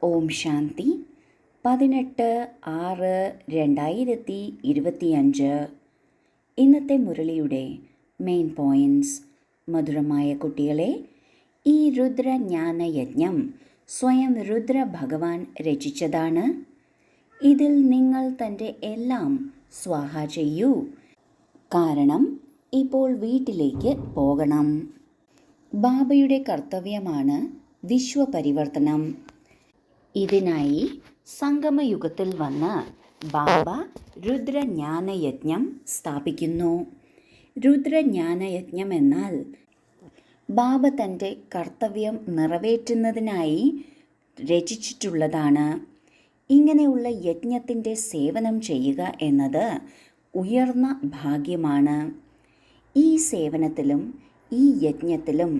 ഓം ശാന്തി 18/6/2025. ഇന്നത്തെ മുരളിയുടെ main points. മധുരമായ കുട്ടികളെ, ഈ രുദ്രജ്ഞാന യജ്ഞം സ്വയം രുദ്ര ഭഗവാൻ രചിച്ചതാണ്. ഇതിൽ നിങ്ങൾ തൻ്റെ എല്ലാം സ്വാഹ ചെയ്യൂ. കാരണം ഇപ്പോൾ വീട്ടിലേക്ക് പോകണം. ബാബയുടെ കർത്തവ്യമാണ് വിശ്വപരിവർത്തനം. ഇതിനായി സംഗമയുഗത്തിൽ വന്ന് ബാബ രുദ്രജ്ഞാനയജ്ഞം സ്ഥാപിക്കുന്നു. രുദ്രജ്ഞാനയജ്ഞം എന്നാൽ ബാബ തൻ്റെ കർത്തവ്യം നിറവേറ്റുന്നതിനായി രചിച്ചിട്ടുള്ളതാണ്. ഇങ്ങനെയുള്ള യജ്ഞത്തിൻ്റെ സേവനം ചെയ്യുക എന്നത് ഉയർന്ന ഭാഗ്യമാണ്. ഈ സേവനത്തിലും ഈ യജ്ഞത്തിലും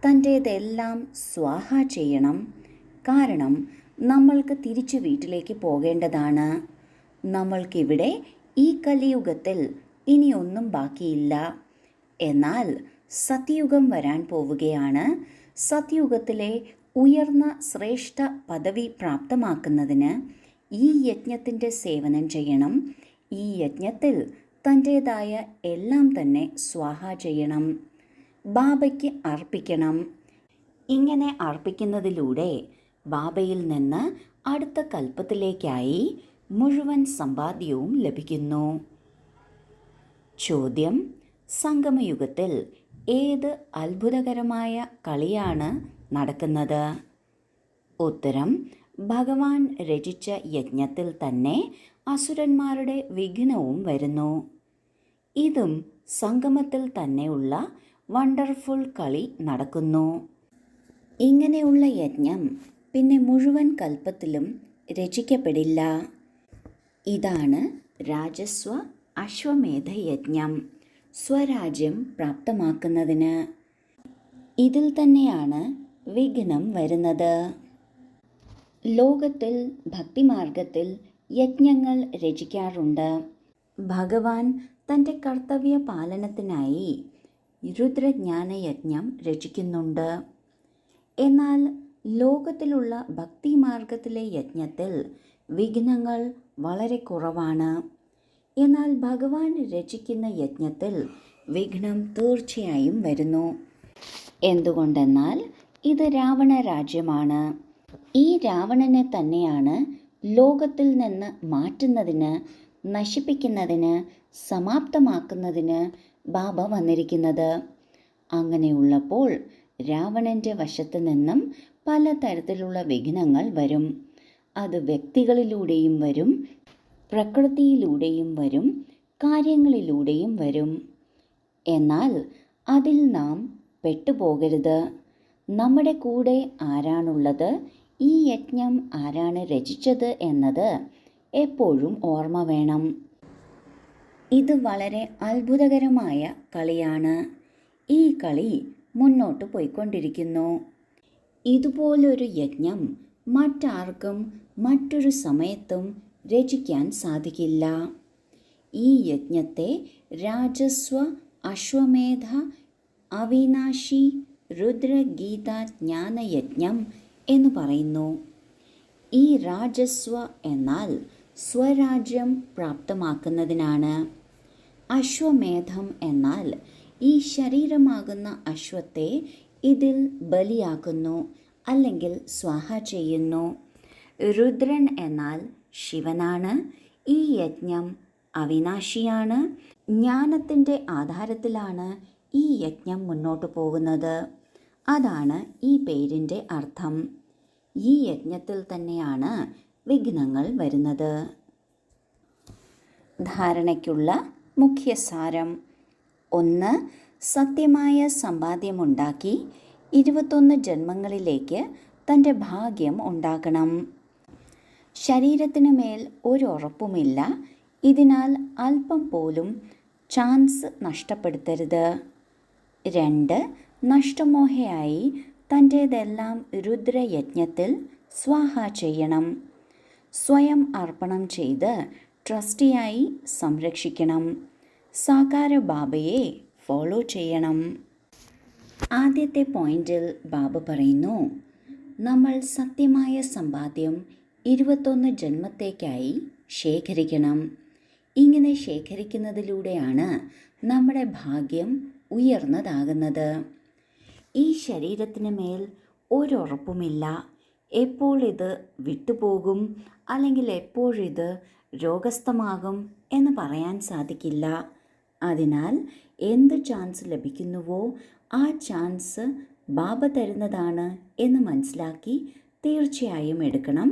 തൻ്റേതെല്ലാം സ്വാഹ ചെയ്യണം. കാരണം നമ്മൾക്ക് തിരിച്ചു വീട്ടിലേക്ക് പോകേണ്ടതാണ്. നമ്മൾക്കിവിടെ ഈ കലിയുഗത്തിൽ ഇനിയൊന്നും ബാക്കിയില്ല. എന്നാൽ സത്യുഗം വരാൻ പോവുകയാണ്. സത്യുഗത്തിലെ ഉയർന്ന ശ്രേഷ്ഠ പദവി പ്രാപ്തമാക്കുന്നതിന് ഈ യജ്ഞത്തിൻ്റെ സേവനം ചെയ്യണം. ഈ യജ്ഞത്തിൽ തൻ്റേതായ എല്ലാം തന്നെ സ്വാഹ ചെയ്യണം, ബാബയ്ക്ക് അർപ്പിക്കണം. ഇങ്ങനെ അർപ്പിക്കുന്നതിലൂടെ ബാബയിൽ നിന്ന് അടുത്ത കൽപ്പത്തിലേക്കായി മുഴുവൻ സമ്പാദ്യവും ലഭിക്കുന്നു. ചോദ്യം: സംഗമയുഗത്തിൽ ഏത് അത്ഭുതകരമായ കളിയാണ് നടക്കുന്നത്? ഉത്തരം: ഭഗവാൻ രചിച്ച യജ്ഞത്തിൽ തന്നെ അസുരന്മാരുടെ വിഘ്നവും വരുന്നു. ഇതും സംഗമത്തിൽ തന്നെയുള്ള വണ്ടർഫുൾ കളി നടക്കുന്നു. ഇങ്ങനെയുള്ള യജ്ഞം പിന്നെ മുഴുവൻ കൽപ്പത്തിലും രചിക്കപ്പെടില്ല. ഇതാണ് രാജസ്വ അശ്വമേധ യജ്ഞം, സ്വരാജ്യം പ്രാപ്തമാക്കുന്നതിന്. ഇതിൽ തന്നെയാണ് വിഘ്നം വരുന്നത്. ലോകത്തിൽ ഭക്തിമാർഗത്തിൽ യജ്ഞങ്ങൾ രചിക്കാറുണ്ട്. ഭഗവാൻ തൻ്റെ കർത്തവ്യ പാലനത്തിനായി രുദ്രജ്ഞാനയജ്ഞം രചിക്കുന്നുണ്ട്. എന്നാൽ ലോകത്തിലുള്ള ഭക്തിമാർഗത്തിലെ യജ്ഞത്തിൽ വിഘ്നങ്ങൾ വളരെ കുറവാണ്. എന്നാൽ ഭഗവാൻ രചിക്കുന്ന യജ്ഞത്തിൽ വിഘ്നം തീർച്ചയായും വരുന്നു. എന്തുകൊണ്ടെന്നാൽ ഇത് രാവണ രാജ്യമാണ്. ഈ രാവണനെ തന്നെയാണ് ലോകത്തിൽ നിന്ന് മാറ്റുന്നതിന്, നശിപ്പിക്കുന്നതിന്, സമാപ്തമാക്കുന്നതിന് ബാബ വന്നിരിക്കുന്നത്. അങ്ങനെയുള്ളപ്പോൾ രാവണൻ്റെ വശത്തു നിന്നും പലതരത്തിലുള്ള വിഘ്നങ്ങൾ വരും. അത് വ്യക്തികളിലൂടെയും വരും, പ്രകൃതിയിലൂടെയും വരും, കാര്യങ്ങളിലൂടെയും വരും. എന്നാൽ അതിൽ നാം പെട്ടുപോകരുത്. നമ്മുടെ കൂടെ ആരാണുള്ളത്, ഈ യജ്ഞം ആരാണ് രചിച്ചത് എന്നത് എപ്പോഴും ഓർമ്മ വേണം. ഇത് വളരെ അത്ഭുതകരമായ കളിയാണ്. ഈ കളി മുന്നോട്ട് പോയിക്കൊണ്ടിരിക്കുന്നു. ഇതുപോലൊരു യജ്ഞം മറ്റാർക്കും മറ്റൊരു സമയത്തും രചിക്കാൻ സാധിക്കില്ല. ഈ യജ്ഞത്തെ രാജസ്വ അശ്വമേധ അവിനാശി രുദ്രഗീത ജ്ഞാനയജ്ഞം എന്ന് പറയുന്നു. ഈ രാജസ്വ എന്നാൽ സ്വരാജ്യം പ്രാപ്തമാക്കുന്നതിനാണ്. അശ്വമേധം എന്നാൽ ഈ ശരീരമാകുന്ന അശ്വത്തെ ഇതിൽ ബലിയാക്കുന്നു, അല്ലെങ്കിൽ സ്വാഹ ചെയ്യുന്നു. രുദ്രൻ എന്നാൽ ശിവനാണ്. ഈ യജ്ഞം അവിനാശിയാണ്. ജ്ഞാനത്തിൻ്റെ ആധാരത്തിലാണ് ഈ യജ്ഞം മുന്നോട്ട് പോകുന്നത്. അതാണ് ഈ പേരിൻ്റെ അർത്ഥം. ഈ യജ്ഞത്തിൽ തന്നെയാണ് വിഘ്നങ്ങൾ വരുന്നത്. ധാരണയ്ക്കുള്ള മുഖ്യസാരം: 1. സത്യമായ സമ്പാദ്യമുണ്ടാക്കി 21 ജന്മങ്ങളിലേക്ക് തൻ്റെ ഭാഗ്യം ഉണ്ടാക്കണം. ശരീരത്തിനു മേൽ ഒരു ഉറപ്പുമില്ല. ഇതിനാൽ അല്പം പോലും ചാൻസ് നഷ്ടപ്പെടുത്തരുത്. 2. നഷ്ടമോഹയായി തൻ്റേതെല്ലാം രുദ്രയജ്ഞത്തിൽ സ്വാഹ ചെയ്യണം. സ്വയം അർപ്പണം ചെയ്ത് ട്രസ്റ്റിയായി സംരക്ഷിക്കണം. സാകാര ബാബയെ ഫോളോ ചെയ്യണം. ആദ്യത്തെ പോയിന്റിൽ ബാബ പറയുന്നു, നമ്മൾ സത്യമായ സമ്പാദ്യം 21 ജന്മത്തേക്കായി ശേഖരിക്കണം. ഇങ്ങനെ ശേഖരിക്കുന്നതിലൂടെയാണ് നമ്മുടെ ഭാഗ്യം ഉയർന്നതാകുന്നത്. ഈ ശരീരത്തിന് മേൽ ഒരുറപ്പുമില്ല. എപ്പോൾ ഇത് വിട്ടുപോകും അല്ലെങ്കിൽ എപ്പോഴിത് രോഗസ്ഥമാകും എന്ന് പറയാൻ സാധിക്കില്ല. അതിനാൽ എന്ത് ചാൻസ് ലഭിക്കുന്നുവോ ആ ചാൻസ് ബാബ തരുന്നതാണ് എന്ന് മനസ്സിലാക്കി തീർച്ചയായും എടുക്കണം.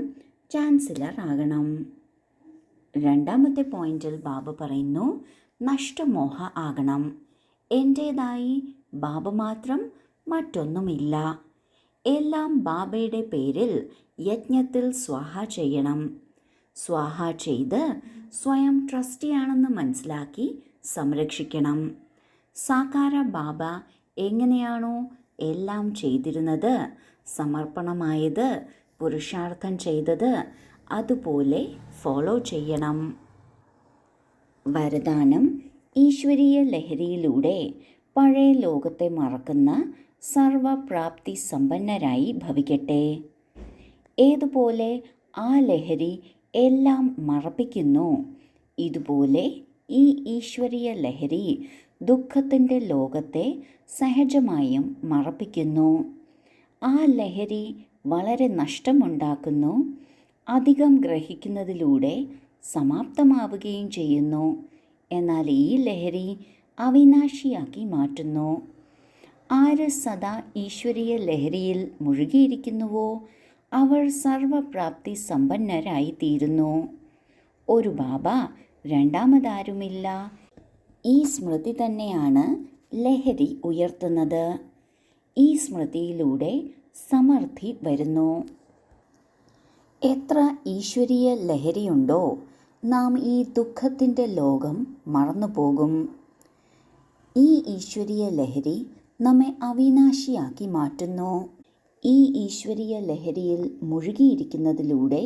ചാൻസലർ ആകണം. രണ്ടാമത്തെ പോയിന്റിൽ ബാബ പറയുന്നു, നഷ്ടമോഹ ആകണം. എൻ്റേതായി ബാബ മാത്രം, മറ്റൊന്നുമില്ല. എല്ലാം ബാബയുടെ പേരിൽ യജ്ഞത്തിൽ സ്വാഹ ചെയ്യണം. സ്വാഹ ചെയ്ത് സ്വയം ട്രസ്റ്റിയാണെന്ന് മനസ്സിലാക്കി സംരക്ഷിക്കണം. സാകാര ബാബ എങ്ങനെയാണോ എല്ലാം ചെയ്തിരുന്നത്, സമർപ്പണമായത്, പുരുഷാർത്ഥം ചെയ്തത്, അതുപോലെ ഫോളോ ചെയ്യണം. വരദാനം: ഈശ്വരീയ ലഹരിയിലൂടെ പഴയ ലോകത്തെ മറക്കുന്ന സർവപ്രാപ്തി സമ്പന്നരായി ഭവിക്കട്ടെ. ഏതുപോലെ ആ ലഹരി എല്ലാം മറപ്പിക്കുന്നു, ഇതുപോലെ ഈ ഈശ്വരീയ ലഹരി ദുഃഖത്തിൻ്റെ ലോകത്തെ സഹജമായും മറപ്പിക്കുന്നു. ആ ലഹരി വളരെ നഷ്ടമുണ്ടാക്കുന്നു. അധികം ഗ്രഹിക്കുന്നതിലൂടെ സമാപ്തമാവുകയും ചെയ്യുന്നു. എന്നാൽ ഈ ലഹരി അവിനാശിയാക്കി മാറ്റുന്നു. ആര് സദാ ഈശ്വരീയ ലഹരിയിൽ മുഴുകിയിരിക്കുന്നുവോ അവർ സർവപ്രാപ്തി സമ്പന്നരായി തീരുന്നു. ഒരു ബാബ, രണ്ടാമതാരുമില്ല. ഈ സ്മൃതി തന്നെയാണ് ലഹരി ഉയർത്തുന്നത്. ഈ സ്മൃതിയിലൂടെ സമൃദ്ധി വരുന്നു. എത്ര ഈശ്വരീയ ലഹരിയുണ്ടോ നാം ഈ ദുഃഖത്തിൻ്റെ ലോകം മറന്നുപോകും. ഈ ഈശ്വരീയ ലഹരി നമ്മെ അവിനാശിയാക്കി മാറ്റുന്നു. ഈ ഈശ്വരീയ ലഹരിയിൽ മുഴുകിയിരിക്കുന്നതിലൂടെ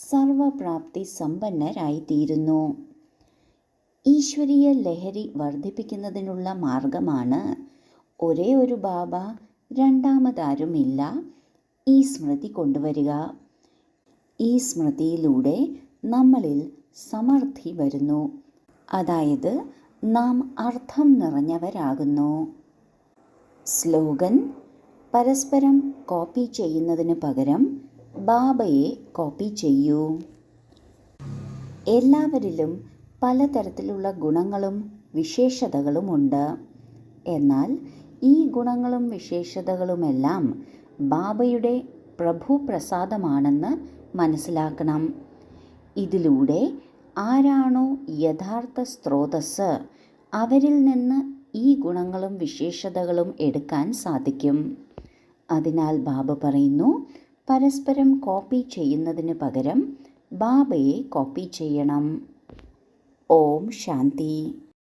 സർവപ്രാപ്തി സമ്പന്നരായിത്തീരുന്നു. ഈശ്വരീയ ലഹരി വർദ്ധിപ്പിക്കുന്നതിനുള്ള മാർഗമാണ് ഒരേ ഒരു ബാബ, രണ്ടാമതാരുമില്ല. ഈ സ്മൃതി കൊണ്ടുവരിക. ഈ സ്മൃതിയിലൂടെ നമ്മളിൽ സമൃദ്ധി വരുന്നു. അതായത് നാം അർത്ഥം നിറഞ്ഞവരാകുന്നു. സ്ലോഗൻ: പരസ്പരം കോപ്പി ചെയ്യുന്നതിന് പകരം ബാബയെ കോപ്പി ചെയ്യൂ. എല്ലാവരിലും പലതരത്തിലുള്ള ഗുണങ്ങളും വിശേഷതകളുമുണ്ട്. എന്നാൽ ഈ ഗുണങ്ങളും വിശേഷതകളുമെല്ലാം ബാബയുടെ പ്രഭുപ്രസാദമാണെന്ന് മനസ്സിലാക്കണം. ഇതിലൂടെ ആരാണോ യഥാർത്ഥ സ്രോതസ്സ് അവരിൽ നിന്ന് ഈ ഗുണങ്ങളും വിശേഷതകളും എടുക്കാൻ സാധിക്കും. അതിനാൽ ബാബ പറയുന്നു, പരസ്പരം കോപ്പി ചെയ്യുന്നതിന് പകരം ബാബയെ കോപ്പി ചെയ്യണം. ഓം ശാന്തി.